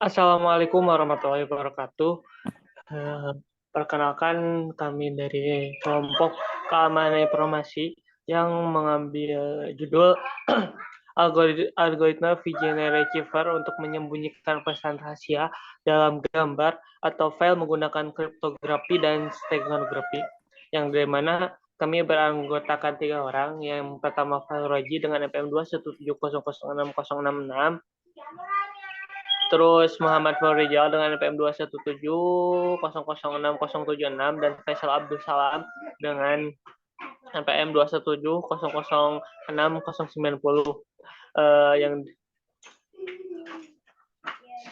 Assalamualaikum warahmatullahi wabarakatuh. Eh, Perkenalkan kami dari kelompok keamanan informasi yang mengambil judul algoritma V-Generator untuk menyembunyikan pesan rahasia dalam gambar atau file menggunakan kriptografi dan steganografi, yang dari mana kami beranggotakan 3 orang. Yang pertama Roji dengan NPM 217006066, terus Muhammad Faurizal dengan NPM 21700600676, dan Faisal Abdul Salam dengan NPM 217006090. Yang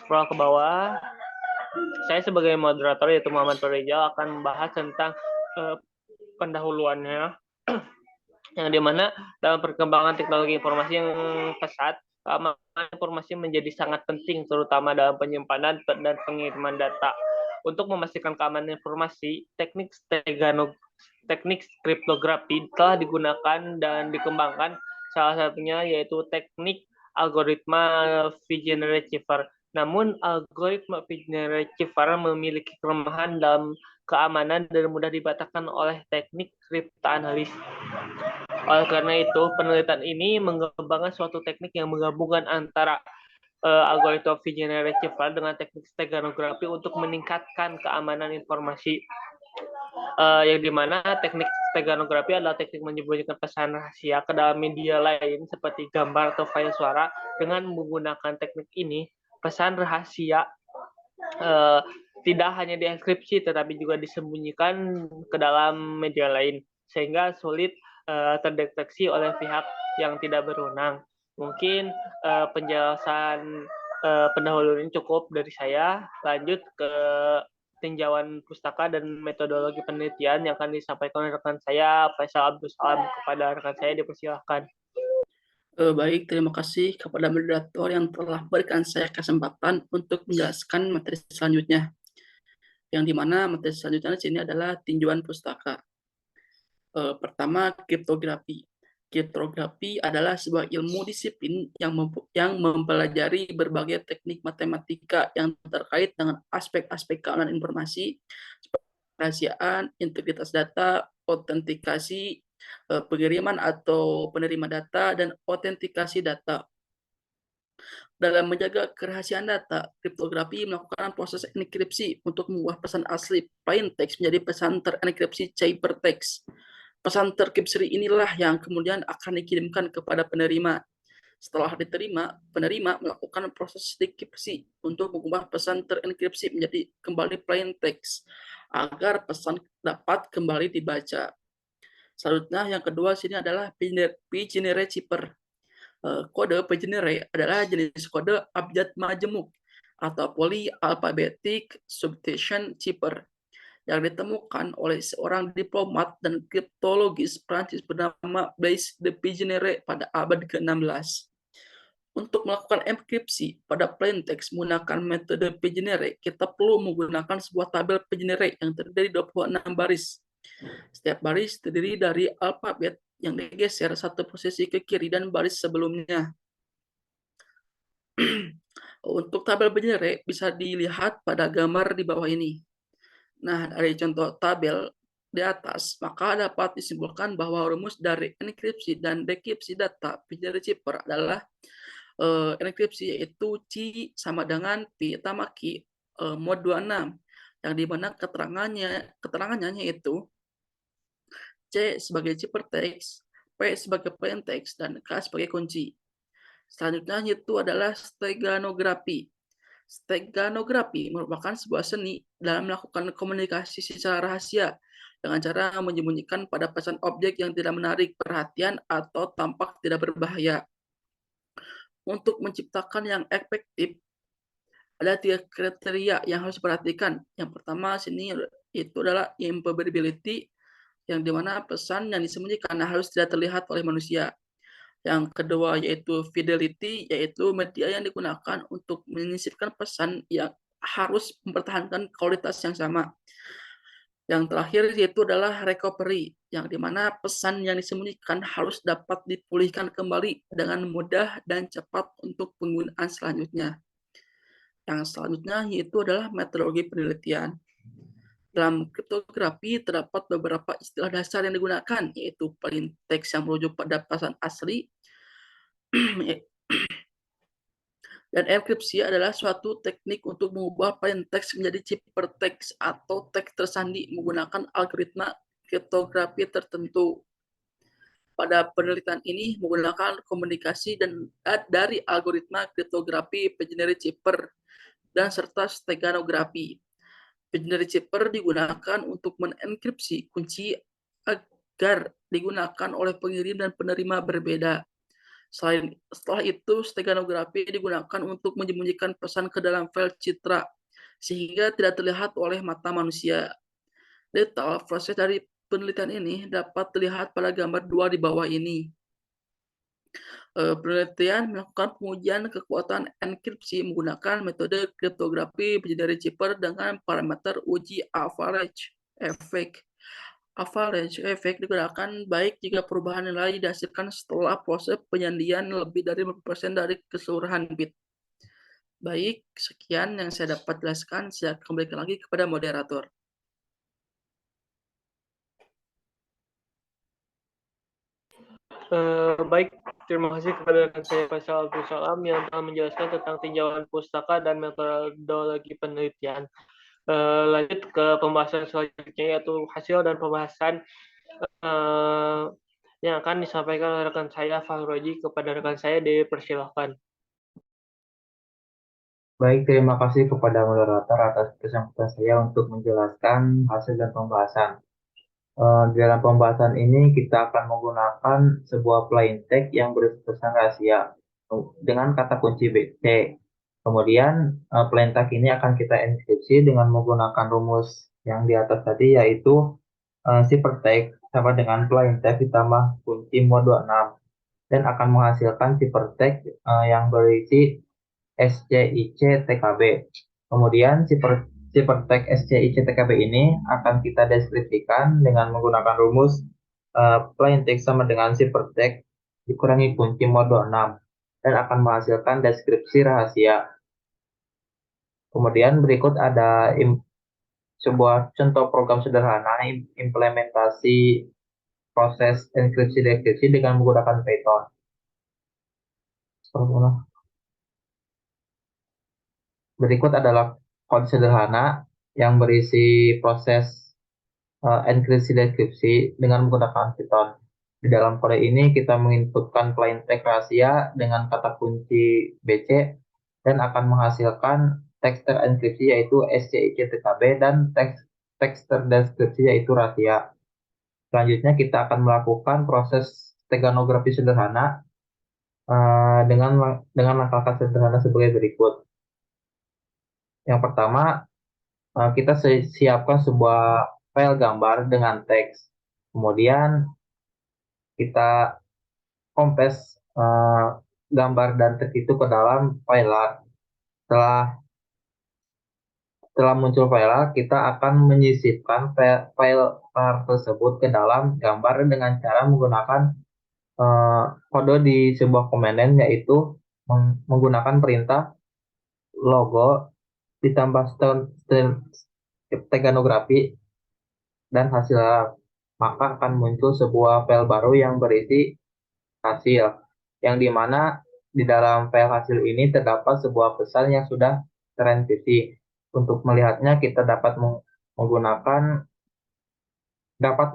scroll ke bawah, saya sebagai moderator yaitu Muhammad Faurizal akan membahas tentang pendahuluannya, yang dimana dalam perkembangan teknologi informasi yang pesat, keamanan informasi menjadi sangat penting, terutama dalam penyimpanan dan pengiriman data. Untuk memastikan keamanan informasi, teknik kriptografi telah digunakan dan dikembangkan. Salah satunya yaitu teknik algoritma V-Generator. Namun, algoritma V-Generator memiliki kelemahan dalam keamanan dan mudah dibatakan oleh teknik kriptoanalis. Oleh karena itu, penelitian ini mengembangkan suatu teknik yang menggabungkan antara algoritma V-Generator dengan teknik steganografi untuk meningkatkan keamanan informasi. Yang dimana teknik steganografi adalah teknik menyembunyikan pesan rahasia ke dalam media lain seperti gambar atau file suara. Dengan menggunakan teknik ini, pesan rahasia tidak hanya dienkripsi tetapi juga disembunyikan ke dalam media lain, sehingga sulit terdeteksi oleh pihak yang tidak berwenang. Mungkin penjelasan pendahulu ini cukup dari saya. Lanjut ke tinjauan pustaka dan metodologi penelitian yang akan disampaikan oleh rekan saya, Faisal Abdul Salam. Kepada rekan saya dipersilahkan. Baik, terima kasih kepada moderator yang telah berikan saya kesempatan untuk menjelaskan materi selanjutnya. Yang dimana materi selanjutnya di sini adalah tinjauan pustaka. Pertama, kriptografi. Kriptografi adalah sebuah ilmu disiplin yang mempelajari berbagai teknik matematika yang terkait dengan aspek-aspek keamanan informasi, kerahasiaan, integritas data, autentikasi, pengiriman atau penerima data, dan autentikasi data. Dalam menjaga kerahasiaan data, kriptografi melakukan proses enkripsi untuk mengubah pesan asli plain text menjadi pesan terenkripsi ciphertext. Pesan terkripsi inilah yang kemudian akan dikirimkan kepada penerima. Setelah diterima, penerima melakukan proses dekripsi untuk mengubah pesan terenkripsi menjadi kembali plain text agar pesan dapat kembali dibaca. Selanjutnya yang kedua sini adalah P-Generator. Kode P-Generator adalah jenis kode abjad majemuk atau polyalphabetic substitution cipher yang ditemukan oleh seorang diplomat dan kriptologis Prancis bernama Blaise de P-Generator pada abad ke-16. Untuk melakukan enkripsi pada plain text menggunakan metode P-Generator, kita perlu menggunakan sebuah tabel P-Generator yang terdiri dari 26 baris. Setiap baris terdiri dari alfabet yang digeser satu posisi ke kiri dan baris sebelumnya. Untuk tabel P-Generator bisa dilihat pada gambar di bawah ini. Nah, dari contoh tabel di atas, maka dapat disimpulkan bahwa rumus dari enkripsi dan dekripsi data P-Generator adalah enkripsi yaitu C sama dengan P tambah Q mod 26, yang dimana keterangannya yaitu C sebagai ciphertext, P sebagai plaintext, dan K sebagai kunci. Selanjutnya itu adalah steganografi. Steganografi merupakan sebuah seni dalam melakukan komunikasi secara rahasia dengan cara menyembunyikan pada pesan objek yang tidak menarik perhatian atau tampak tidak berbahaya. Untuk menciptakan yang efektif, ada 3 kriteria yang harus diperhatikan. Yang pertama sini itu adalah improbability, yang dimana pesan yang disembunyikan harus tidak terlihat oleh manusia. Yang kedua yaitu fidelity, yaitu media yang digunakan untuk menyisipkan pesan yang harus mempertahankan kualitas yang sama. Yang terakhir yaitu adalah recovery, yang dimana pesan yang disembunyikan harus dapat dipulihkan kembali dengan mudah dan cepat untuk penggunaan selanjutnya. Yang selanjutnya yaitu adalah metodologi penelitian. Dalam kriptografi terdapat beberapa istilah dasar yang digunakan, yaitu plain text yang merujuk pada pesan asli, dan enkripsi adalah suatu teknik untuk mengubah plain text menjadi ciphertext atau teks tersandi menggunakan algoritma kriptografi tertentu. Pada penelitian ini menggunakan komunikasi dan dari algoritma kriptografi pengeneri cipher dan serta steganografi. Binary cipher digunakan untuk menenkripsi kunci agar digunakan oleh pengirim dan penerima berbeda. Setelah itu, steganografi digunakan untuk menyembunyikan pesan ke dalam file citra sehingga tidak terlihat oleh mata manusia. Detail proses dari penelitian ini dapat dilihat pada gambar 2 di bawah ini. Penelitian melakukan pengujian kekuatan enkripsi menggunakan metode kriptografi binary cipher dengan parameter uji average effect. Average effect digunakan baik jika perubahan nilai dihasilkan setelah proses penyandian lebih dari 50% dari keseluruhan bit. Baik, sekian yang saya dapat jelaskan. Saya kembalikan lagi kepada moderator. Baik, terima kasih kepada rekan saya Faisal Abdul Salam yang telah menjelaskan tentang tinjauan pustaka dan metodologi penelitian. Lanjut ke pembahasan selanjutnya, yaitu hasil dan pembahasan yang akan disampaikan oleh rekan saya Fahroji. Kepada rekan saya dipersilahkan. Baik, terima kasih kepada moderator atas kesempatan saya untuk menjelaskan hasil dan pembahasan. Di dalam pembahasan ini kita akan menggunakan sebuah plain text yang berisi pesan rahasia dengan kata kunci BC. Kemudian plain text ini akan kita enkripsi dengan menggunakan rumus yang di atas tadi, yaitu ciphertext sama dengan plain text ditambah kunci mod 26 dan akan menghasilkan ciphertext yang berisi SCIC TKB. Kemudian ciphertext SCIC TKB ini akan kita deskripsikan dengan menggunakan rumus plain text sama dengan ciphertext dikurangi kunci mod 26 dan akan menghasilkan deskripsi rahasia. Kemudian berikut ada sebuah contoh program sederhana implementasi proses enkripsi-dekripsi dengan menggunakan Python. Berikut adalah kode sederhana yang berisi proses enkripsi-dekripsi dengan menggunakan Python. Di dalam kode ini kita menginputkan plain text rahasia dengan kata kunci BC dan akan menghasilkan teks terenkripsi yaitu SCIC-TKB dan teks terdeskripsi yaitu rahasia. Selanjutnya kita akan melakukan proses steganografi sederhana dengan langkah-langkah sederhana sebagai berikut. Yang pertama, kita siapkan sebuah file gambar dengan teks. Kemudian kita kompres gambar dan teks itu ke dalam file. Setelah muncul file, kita akan menyisipkan file tersebut ke dalam gambar dengan cara menggunakan kode di sebuah komandan, yaitu menggunakan perintah logo ditambah steganografi dan hasil, maka akan muncul sebuah file baru yang berisi hasil, yang dimana di dalam file hasil ini terdapat sebuah pesan yang sudah terenkripsi. Untuk melihatnya kita dapat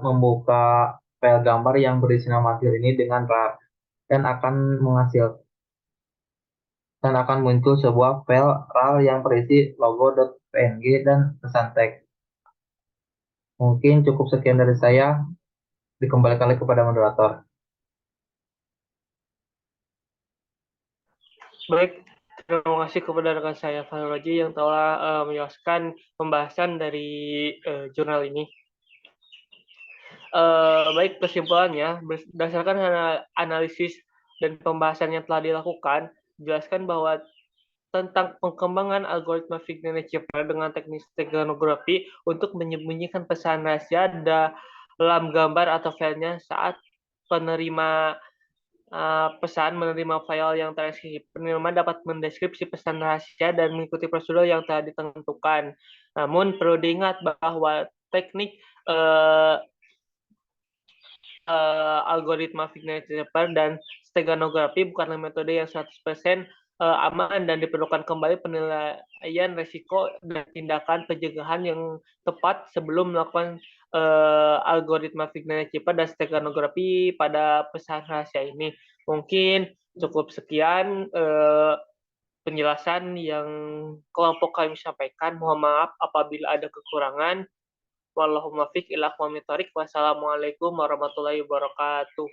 membuka file gambar yang berisi nama hasil ini dengan RAR dan akan muncul sebuah file RAR yang berisi logo.png dan pesan teks. Mungkin cukup sekian dari saya. Dikembalikan lagi kepada moderator. Baik, terima kasih kepada rekan saya Fahroji yang telah menjelaskan pembahasan dari jurnal ini. Baik, kesimpulannya, berdasarkan analisis dan pembahasan yang telah dilakukan, jelaskan bahwa tentang pengembangan algoritma binary cipher dengan teknik steganografi untuk menyembunyikan pesan rahasia dalam gambar atau filenya saat penerima pesan menerima file yang terekskripsi. Penerima dapat mendeskripsi pesan rahasia dan mengikuti prosedur yang telah ditentukan. Namun perlu diingat bahwa teknik algoritma Figner-Scheffer dan steganografi bukanlah metode yang 100% aman dan diperlukan kembali penilaian risiko dan tindakan pencegahan yang tepat sebelum melakukan algoritma Figner-Scheffer dan steganografi pada pesan rahasia ini. Mungkin cukup sekian penjelasan yang kelompok kami sampaikan. Mohon maaf apabila ada kekurangan. Wallahumma fiq ila aqwamit thoriq. Wassalamualaikum warahmatullahi wabarakatuh.